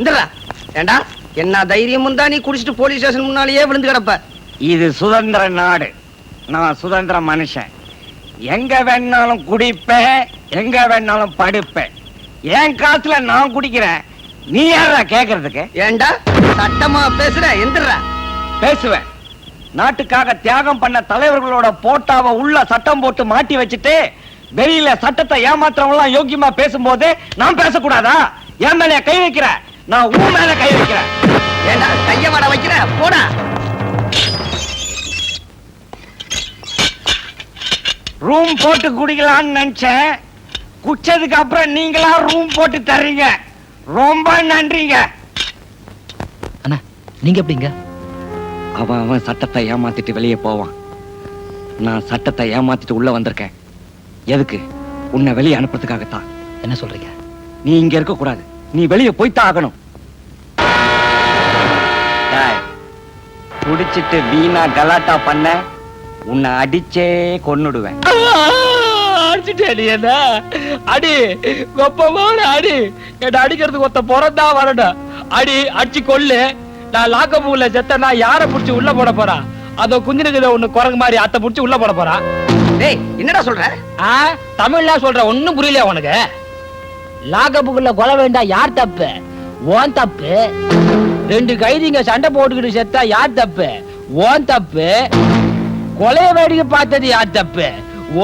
இந்தடா ஏண்டா என்ன தைரியம் தான் நீ குடிச்சிட்டு போலீஸ் ஸ்டேஷன் முன்னாலேயே விழுந்து கிடப்ப. இது சுதந்திர நாடு, நான் சுதந்திர மனுஷன். எங்க வேணாலும் குடிப்பேன், எங்க வேணாலும் படுப்பேன். என் காசுல நான் குடிக்கிறேன், நீ யாரா கேக்குறதுக்கு? ஏண்டா சட்டமா பேசுற? எந்திரா. பேசுவேன். நாட்டுக்காக தியாகம் பண்ண தலைவர்களோட போட்டாவை உள்ள சட்டம் போட்டு மாட்டி வச்சுட்டு வெளியில சட்டத்தை ஏமாத்துறவங்க யோக்கியமா பேசும்போது நான் பேசக்கூடாதா? என் மேல கை வைக்கிற, நான் உன் மேல கை வைக்கிறேன். ஏண்டா கைய வட வைக்கிற? போடா. ரூம் போட்டு குடிக்கலாம்னு நினைச்சேன், குச்சதுக்கு அப்புறம் நீங்களா ரூம் போட்டு தர்றீங்க. ரொம்ப நன்றிங்க. அண்ணா நீங்க எப்படிங்க? அவன் சட்டத்தை ஏமாத்திட்டு வெளியே போவான், நான் சட்டத்தை ஏமாத்திட்டு உள்ள வந்திருக்கேன். எதுக்கு? உன்னை வெளியே அனுப்புறதுக்காகத்தான். என்ன சொல்றீங்க? நீ இங்க இருக்க கூடாது, நீ வெளியே போய்த்தான் ஆகணும். குடிச்சிட்டு வீணா கலாட்டா பண்ண உன்னை அடிச்சே கொன்னுடுவேன். அடிச்சுட்டே அடி வெப்பமான அடி. என்ன அடிக்கிறதுக்கு ஒருத்த பிறந்தா வரணும். அடி அடிச்சு கொள்ளு. நான் லாக்கப்புல செத்தனா யார புடிச்சு உள்ள போட போறான்? அதோ குஞ்சினுக்குல ஒண்ணு குரங்கு மாதிரி அத்தை புடிச்சு உள்ள போட போறான். டேய் என்னடா சொல்ற? தமிழ்ல சொல்ற, ஒண்ணும் புரியல உனக்கு? லாக்கப்புக்குள்ள கொலை வேண்டாம், யார் தப்பு? ஓன் தப்பு. ரெண்டு கைதிங்க சண்டை போட்டுக்கிட்டு செத்தா யார் தப்பு? ஓன் தப்பு. கொலைய வேடிக்கை பார்த்தது யார் தப்பு?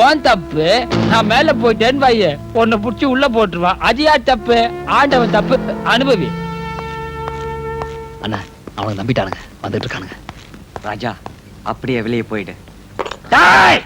ஓன் தப்பு. நான் மேல போயிட்டேன்னு வைய உன்னை புடிச்சு உள்ள போட்டுருவான், அது யார் தப்பு? ஆண்டவன் தப்பு. அனுபவி. அண்ணா அவனுக்கு நம்பிட்டானுங்க, வந்துட்டு இருக்கானுங்க. ராஜா அப்படியே வெளியே போயிடு. டேய்